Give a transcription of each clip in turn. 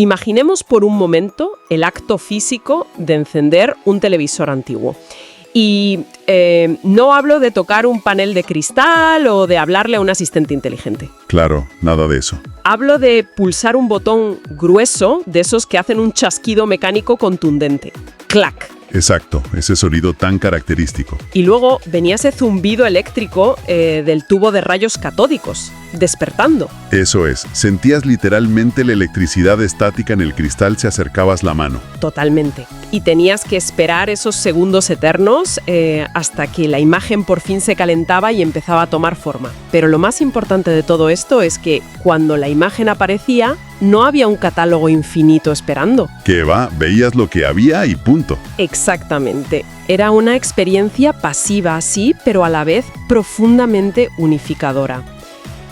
Imaginemos por un momento el acto físico de encender un televisor antiguo. Y no hablo de tocar un panel de cristal o de hablarle a un asistente inteligente. Claro, nada de eso. Hablo de pulsar un botón grueso de esos que hacen un chasquido mecánico contundente. ¡Clac! Exacto, ese sonido tan característico. Y luego venía ese zumbido eléctrico del tubo de rayos catódicos, despertando. Eso es, sentías literalmente la electricidad estática en el cristal si acercabas la mano. Totalmente. Y tenías que esperar esos segundos eternos hasta que la imagen por fin se calentaba y empezaba a tomar forma. Pero lo más importante de todo esto es que cuando la imagen aparecía, no había un catálogo infinito esperando. Que va, veías lo que había y punto. Exactamente. Era una experiencia pasiva, sí, pero a la vez profundamente unificadora.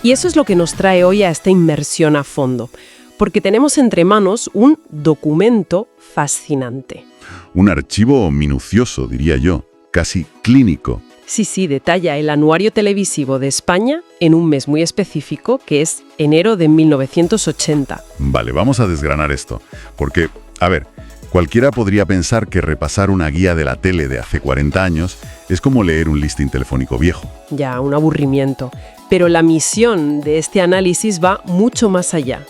Y eso es lo que nos trae hoy a esta inmersión a fondo, porque tenemos entre manos un documento fascinante. Un archivo minucioso, diría yo, casi clínico. Sí, detalla el anuario televisivo de España en un mes muy específico, que es enero de 1980. Vale, vamos a desgranar esto, porque, a ver, cualquiera podría pensar que repasar una guía de la tele de hace 40 años es como leer un listín telefónico viejo. Ya, un aburrimiento. Pero la misión de este análisis va mucho más allá.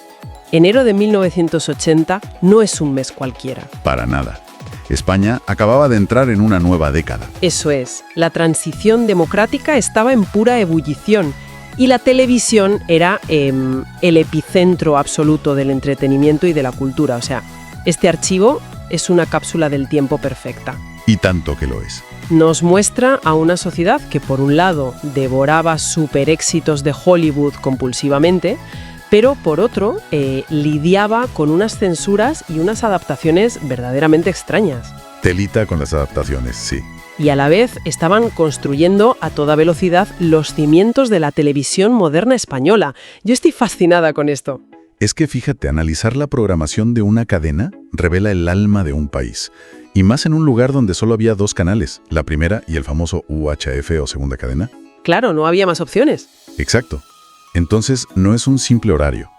Enero de 1980 no es un mes cualquiera. Para nada. España acababa de entrar en una nueva década. Eso es, la transición democrática estaba en pura ebullición y la televisión era el epicentro absoluto del entretenimiento y de la cultura. O sea, este archivo es una cápsula del tiempo perfecta. Y tanto que lo es. Nos muestra a una sociedad que, por un lado, devoraba superéxitos de Hollywood compulsivamente, pero por otro, lidiaba con unas censuras y unas adaptaciones verdaderamente extrañas. Telita con las adaptaciones, sí. Y a la vez estaban construyendo a toda velocidad los cimientos de la televisión moderna española. Yo estoy fascinada con esto. Es que fíjate, analizar la programación de una cadena revela el alma de un país. Y más en un lugar donde solo había 2 canales, la primera y el famoso UHF o segunda cadena. Claro, no había más opciones. Exacto. Entonces, no es un simple horario,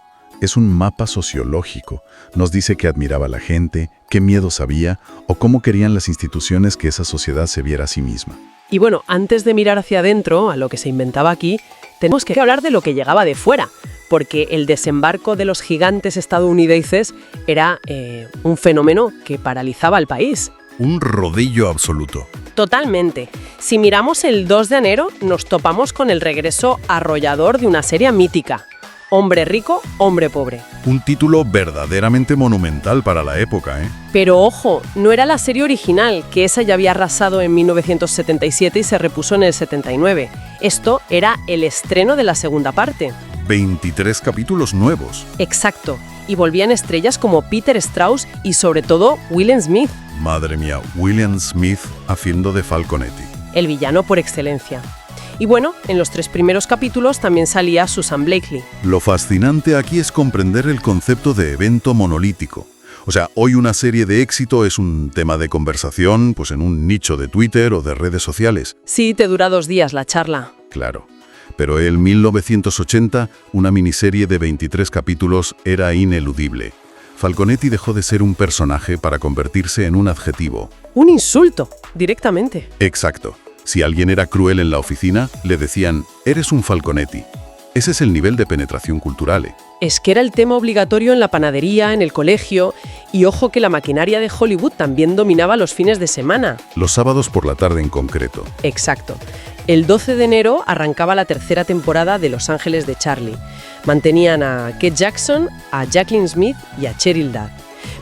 es un mapa sociológico. Nos dice qué admiraba la gente, qué miedos había o cómo querían las instituciones que esa sociedad se viera a sí misma. Y bueno, antes de mirar hacia adentro, a lo que se inventaba aquí, tenemos que hablar de lo que llegaba de fuera, porque el desembarco de los gigantes estadounidenses era un fenómeno que paralizaba al país. Un rodillo absoluto. Totalmente. Si miramos el 2 de enero, nos topamos con el regreso arrollador de una serie mítica. Hombre rico, hombre pobre. Un título verdaderamente monumental para la época, ¿eh? Pero ojo, no era la serie original, que esa ya había arrasado en 1977 y se repuso en el 79. Esto era el estreno de la segunda parte. 23 capítulos nuevos. Exacto. Y volvían estrellas como Peter Strauss y sobre todo William Smith. Madre mía, William Smith haciendo de Falconetti. El villano por excelencia. Y bueno, en los 3 primeros capítulos también salía Susan Blakely. Lo fascinante aquí es comprender el concepto de evento monolítico. O sea, hoy una serie de éxito es un tema de conversación, pues en un nicho de Twitter o de redes sociales. Sí, te dura 2 días la charla. Claro. Pero en 1980, una miniserie de 23 capítulos era ineludible. Falconetti dejó de ser un personaje para convertirse en un adjetivo. Un insulto, directamente. Exacto. Si alguien era cruel en la oficina, le decían, eres un Falconetti. Ese es el nivel de penetración cultural, ¿eh? Es que era el tema obligatorio en la panadería, en el colegio, y ojo que la maquinaria de Hollywood también dominaba los fines de semana. Los sábados por la tarde en concreto. Exacto. El 12 de enero arrancaba la 3ª temporada de Los Ángeles de Charlie. Mantenían a Kate Jackson, a Jacqueline Smith y a Cheryl Ladd.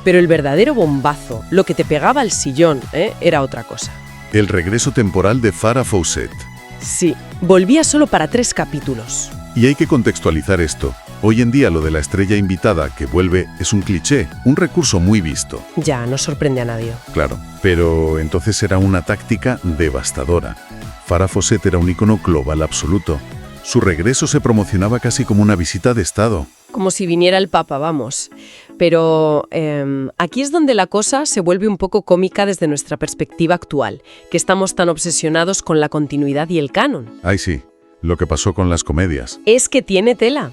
Pero el verdadero bombazo, lo que te pegaba al sillón, era otra cosa. El regreso temporal de Farrah Fawcett. Sí, volvía solo para 3 capítulos. Y hay que contextualizar esto. Hoy en día lo de la estrella invitada que vuelve es un cliché, un recurso muy visto. Ya, no sorprende a nadie. Claro, pero entonces era una táctica devastadora. Farrah Fawcett era un ícono global absoluto. Su regreso se promocionaba casi como una visita de Estado. Como si viniera el Papa, vamos. Pero aquí es donde la cosa se vuelve un poco cómica desde nuestra perspectiva actual, que estamos tan obsesionados con la continuidad y el canon. Ay sí, lo que pasó con las comedias. Es que tiene tela.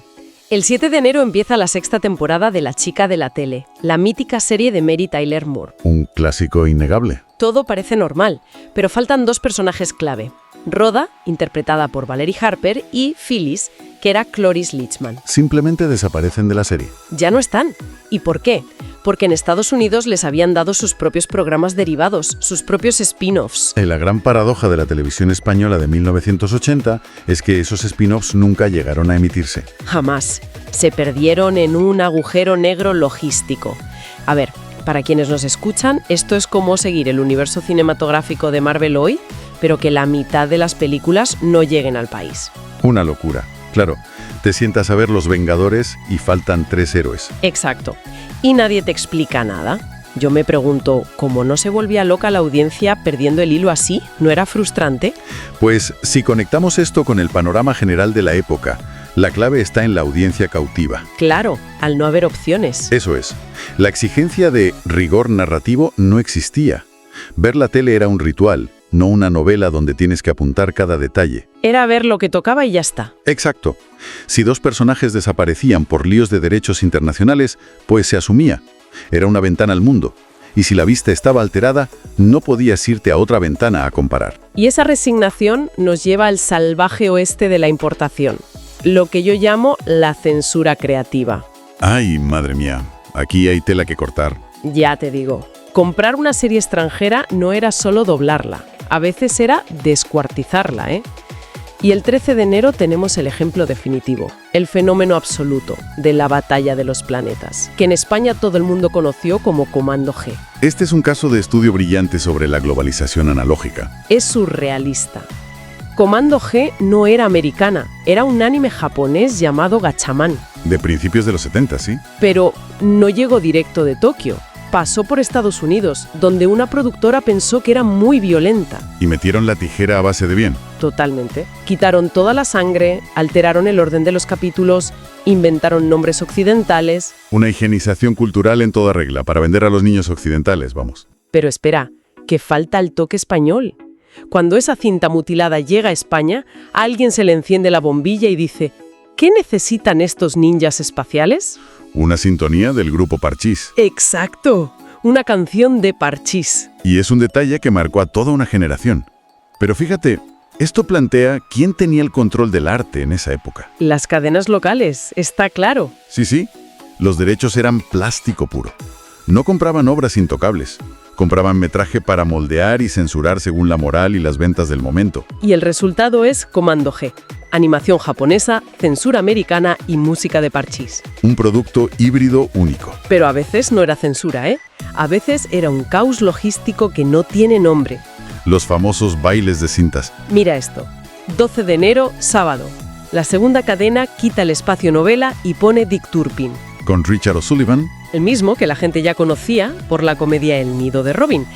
El 7 de enero empieza la sexta temporada de La chica de la tele, la mítica serie de Mary Tyler Moore. Un clásico innegable. Todo parece normal, pero faltan dos personajes clave. Rhoda, interpretada por Valerie Harper, y Phyllis, que era Cloris Leachman. Simplemente desaparecen de la serie. Ya no están. ¿Y por qué? Porque en Estados Unidos les habían dado sus propios programas derivados, sus propios spin-offs. La gran paradoja de la televisión española de 1980 es que esos spin-offs nunca llegaron a emitirse. Jamás. Se perdieron en un agujero negro logístico. A ver, para quienes nos escuchan, esto es como seguir el universo cinematográfico de Marvel hoy, pero que la mitad de las películas no lleguen al país. Una locura. Claro, te sientas a ver Los Vengadores y faltan 3 héroes. Exacto. Y nadie te explica nada. Yo me pregunto, ¿cómo no se volvía loca la audiencia perdiendo el hilo así? ¿No era frustrante? Pues si conectamos esto con el panorama general de la época, la clave está en la audiencia cautiva. Claro, al no haber opciones. Eso es. La exigencia de rigor narrativo no existía. Ver la tele era un ritual, no una novela donde tienes que apuntar cada detalle. Era ver lo que tocaba y ya está. Exacto. Si 2 personajes desaparecían por líos de derechos internacionales, pues se asumía. Era una ventana al mundo. Y si la vista estaba alterada, no podías irte a otra ventana a comparar. Y esa resignación nos lleva al salvaje oeste de la importación. Lo que yo llamo la censura creativa. Ay, madre mía. Aquí hay tela que cortar. Ya te digo. Comprar una serie extranjera no era solo doblarla. A veces era descuartizarla, ¿eh? Y el 13 de enero tenemos el ejemplo definitivo, el fenómeno absoluto de la batalla de los planetas, que en España todo el mundo conoció como Comando G. Este es un caso de estudio brillante sobre la globalización analógica. Es surrealista. Comando G no era americana, era un anime japonés llamado Gatchaman. De principios de los 70, ¿sí? Pero no llegó directo de Tokio. Pasó por Estados Unidos, donde una productora pensó que era muy violenta. Y metieron la tijera a base de bien. Totalmente. Quitaron toda la sangre, alteraron el orden de los capítulos, inventaron nombres occidentales. Una higienización cultural en toda regla, para vender a los niños occidentales, vamos. Pero espera, que falta el toque español. Cuando esa cinta mutilada llega a España, a alguien se le enciende la bombilla y dice: ¿qué necesitan estos ninjas espaciales? Una sintonía del grupo Parchís. ¡Exacto! Una canción de Parchís. Y es un detalle que marcó a toda una generación. Pero fíjate, esto plantea quién tenía el control del arte en esa época. Las cadenas locales, está claro. Sí. Los derechos eran plástico puro. No compraban obras intocables. Compraban metraje para moldear y censurar según la moral y las ventas del momento. Y el resultado es Comando G. Animación japonesa, censura americana y música de Parchís. Un producto híbrido único. Pero a veces no era censura, ¿eh? A veces era un caos logístico que no tiene nombre. Los famosos bailes de cintas. Mira esto. 12 de enero, sábado. La segunda cadena quita el espacio novela y pone Dick Turpin. Con Richard O'Sullivan. El mismo que la gente ya conocía por la comedia El nido de Robin.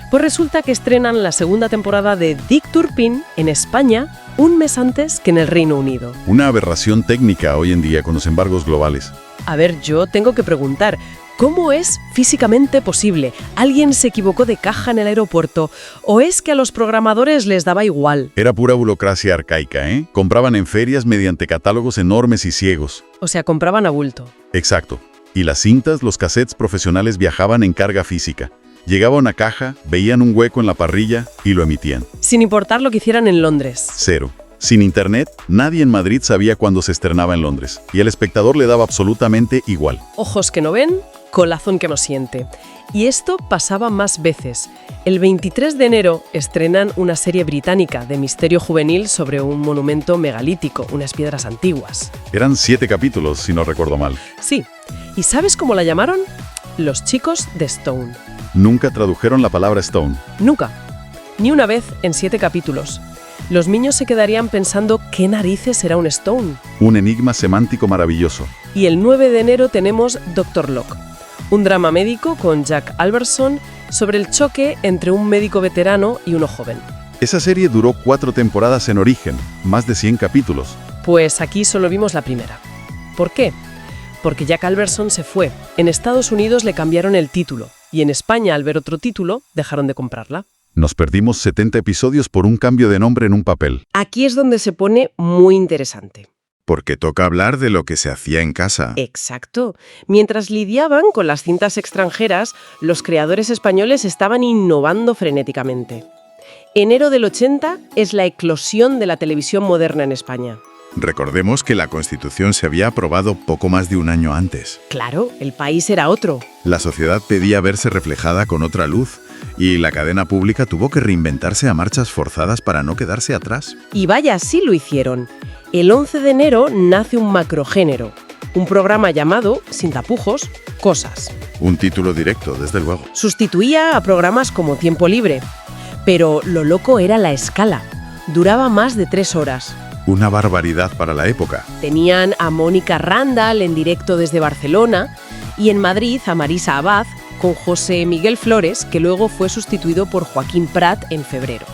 Pues resulta que estrenan la segunda temporada de Dick Turpin en España un mes antes que en el Reino Unido. Una aberración técnica hoy en día con los embargos globales. A ver, yo tengo que preguntar, ¿cómo es físicamente posible? ¿Alguien se equivocó de caja en el aeropuerto? ¿O es que a los programadores les daba igual? Era pura burocracia arcaica, ¿eh? Compraban en ferias mediante catálogos enormes y ciegos. O sea, compraban a bulto. Exacto. Y las cintas, los cassettes profesionales viajaban en carga física. Llegaba una caja, veían un hueco en la parrilla y lo emitían. Sin importar lo que hicieran en Londres. Cero. Sin internet, nadie en Madrid sabía cuándo se estrenaba en Londres. Y al espectador le daba absolutamente igual. Ojos que no ven, corazón que no siente. Y esto pasaba más veces. El 23 de enero estrenan una serie británica de misterio juvenil sobre un monumento megalítico, unas piedras antiguas. Eran 7 capítulos, si no recuerdo mal. Sí. ¿Y sabes cómo la llamaron? Los chicos de Stone. Nunca tradujeron la palabra Stone. Nunca. Ni una vez en 7 capítulos. Los niños se quedarían pensando qué narices era un Stone. Un enigma semántico maravilloso. Y el 9 de enero tenemos Dr. Locke, un drama médico con Jack Alberson sobre el choque entre un médico veterano y uno joven. Esa serie duró 4 temporadas en origen, más de 100 capítulos. Pues aquí solo vimos la primera. ¿Por qué? Porque Jack Alberson se fue. En Estados Unidos le cambiaron el título y en España, al ver otro título, dejaron de comprarla. Nos perdimos 70 episodios por un cambio de nombre en un papel. Aquí es donde se pone muy interesante. Porque toca hablar de lo que se hacía en casa. Exacto. Mientras lidiaban con las cintas extranjeras, los creadores españoles estaban innovando frenéticamente. Enero del 80 es la eclosión de la televisión moderna en España. Recordemos que la Constitución se había aprobado poco más de un año antes. Claro, el país era otro. La sociedad pedía verse reflejada con otra luz y la cadena pública tuvo que reinventarse a marchas forzadas para no quedarse atrás. Y vaya, sí lo hicieron. El 11 de enero nace un macrogénero, un programa llamado, sin tapujos, Cosas. Un título directo, desde luego. Sustituía a programas como Tiempo Libre. Pero lo loco era la escala. Duraba más de 3 horas. Una barbaridad para la época. Tenían a Mónica Randall en directo desde Barcelona y en Madrid a Marisa Abad con José Miguel Flores, que luego fue sustituido por Joaquín Prat en febrero.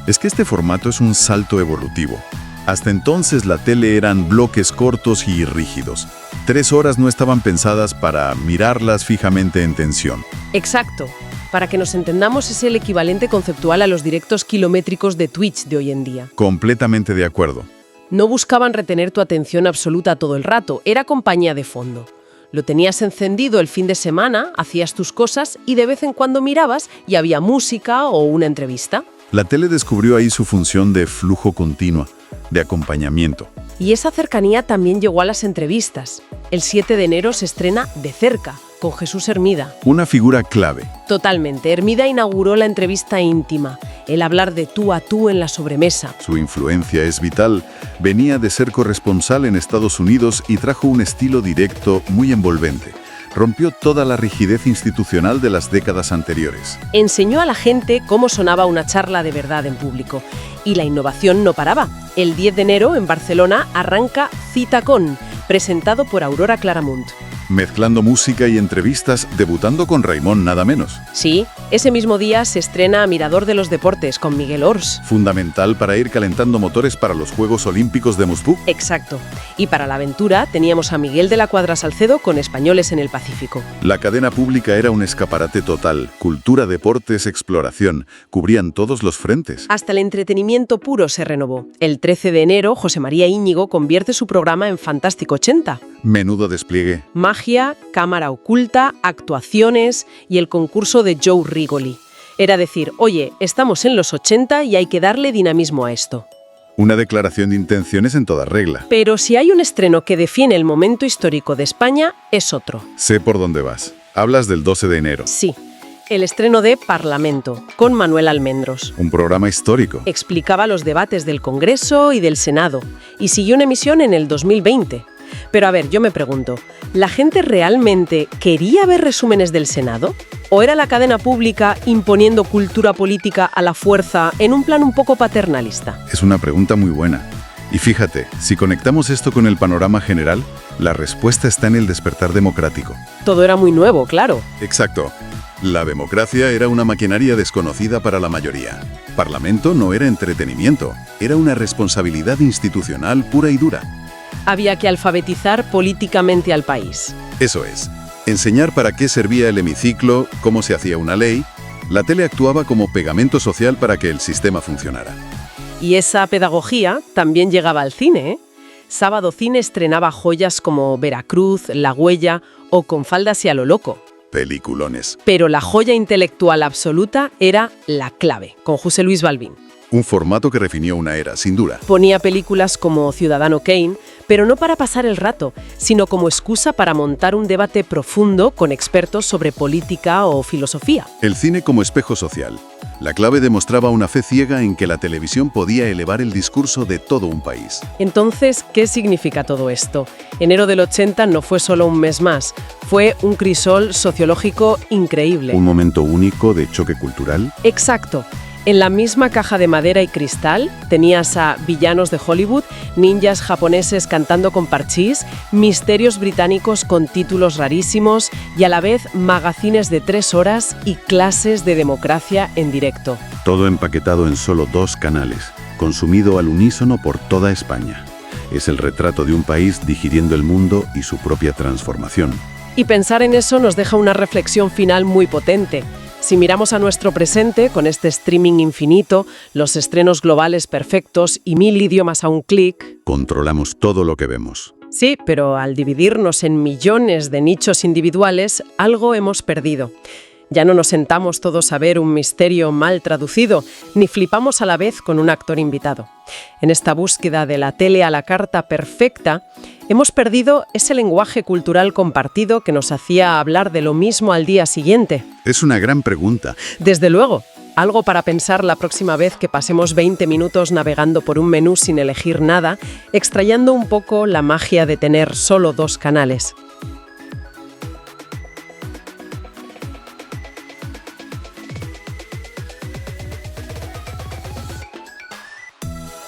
Es que este formato es un salto evolutivo. Hasta entonces la tele eran bloques cortos y rígidos. 3 horas no estaban pensadas para mirarlas fijamente en tensión. Exacto. Para que nos entendamos, es el equivalente conceptual a los directos kilométricos de Twitch de hoy en día. Completamente de acuerdo. No buscaban retener tu atención absoluta todo el rato, era compañía de fondo. Lo tenías encendido el fin de semana, hacías tus cosas y de vez en cuando mirabas y había música o una entrevista. La tele descubrió ahí su función de flujo continuo, de acompañamiento. Y esa cercanía también llegó a las entrevistas. El 7 de enero se estrena De cerca, con Jesús Hermida. Una figura clave. Totalmente. Hermida inauguró la entrevista íntima, el hablar de tú a tú en la sobremesa. Su influencia es vital. Venía de ser corresponsal en Estados Unidos y trajo un estilo directo muy envolvente. Rompió toda la rigidez institucional de las décadas anteriores. Enseñó a la gente cómo sonaba una charla de verdad en público. Y la innovación no paraba. El 10 de enero, en Barcelona, arranca Cita Con, presentado por Aurora Claramunt. Mezclando música y entrevistas, debutando con Raimon nada menos. Sí, ese mismo día se estrena Mirador de los Deportes con Miguel Ors. Fundamental para ir calentando motores para los Juegos Olímpicos de Moscú. Exacto. Y para la aventura teníamos a Miguel de la Cuadra Salcedo con Españoles en el Pacífico. La cadena pública era un escaparate total. Cultura, deportes, exploración. Cubrían todos los frentes. Hasta el entretenimiento puro se renovó. El 13 de enero, José María Íñigo convierte su programa en Fantástico 80. Menudo despliegue. Magia, cámara oculta, actuaciones y el concurso de Joe Rigoli. Era decir, oye, estamos en los 80 y hay que darle dinamismo a esto. Una declaración de intenciones en toda regla. Pero si hay un estreno que define el momento histórico de España, es otro. Sé por dónde vas. Hablas del 12 de enero. Sí, el estreno de Parlamento, con Manuel Almendros. Un programa histórico. Explicaba los debates del Congreso y del Senado, y siguió una emisión en el 2020. Pero a ver, yo me pregunto, ¿la gente realmente quería ver resúmenes del Senado? ¿O era la cadena pública imponiendo cultura política a la fuerza en un plan un poco paternalista? Es una pregunta muy buena. Y fíjate, si conectamos esto con el panorama general, la respuesta está en el despertar democrático. Todo era muy nuevo, claro. Exacto. La democracia era una maquinaria desconocida para la mayoría. Parlamento no era entretenimiento, era una responsabilidad institucional pura y dura. Había que alfabetizar políticamente al país. Eso es. Enseñar para qué servía el hemiciclo, cómo se hacía una ley. La tele actuaba como pegamento social para que el sistema funcionara. Y esa pedagogía también llegaba al cine, ¿eh? Sábado Cine estrenaba joyas como Veracruz, La Huella o Con faldas y a lo loco. Peliculones. Pero la joya intelectual absoluta era La clave, con José Luis Balbín. Un formato que definió una era, sin duda. Ponía películas como Ciudadano Kane, pero no para pasar el rato, sino como excusa para montar un debate profundo con expertos sobre política o filosofía. El cine como espejo social. La clave demostraba una fe ciega en que la televisión podía elevar el discurso de todo un país. Entonces, ¿qué significa todo esto? Enero del 80 no fue solo un mes más, fue un crisol sociológico increíble. Un momento único de choque cultural. Exacto. En la misma caja de madera y cristal tenías a villanos de Hollywood, ninjas japoneses cantando con parchís, misterios británicos con títulos rarísimos y a la vez magazines de 3 horas y clases de democracia en directo. Todo empaquetado en solo 2 canales, consumido al unísono por toda España. Es el retrato de un país digiriendo el mundo y su propia transformación. Y pensar en eso nos deja una reflexión final muy potente. Si miramos a nuestro presente, con este streaming infinito, los estrenos globales perfectos y 1000 idiomas a un clic... Controlamos todo lo que vemos. Sí, pero al dividirnos en millones de nichos individuales, algo hemos perdido. Ya no nos sentamos todos a ver un misterio mal traducido, ni flipamos a la vez con un actor invitado. En esta búsqueda de la tele a la carta perfecta, hemos perdido ese lenguaje cultural compartido que nos hacía hablar de lo mismo al día siguiente. Es una gran pregunta. Desde luego, algo para pensar la próxima vez que pasemos 20 minutos navegando por un menú sin elegir nada, extrayendo un poco la magia de tener solo 2 canales.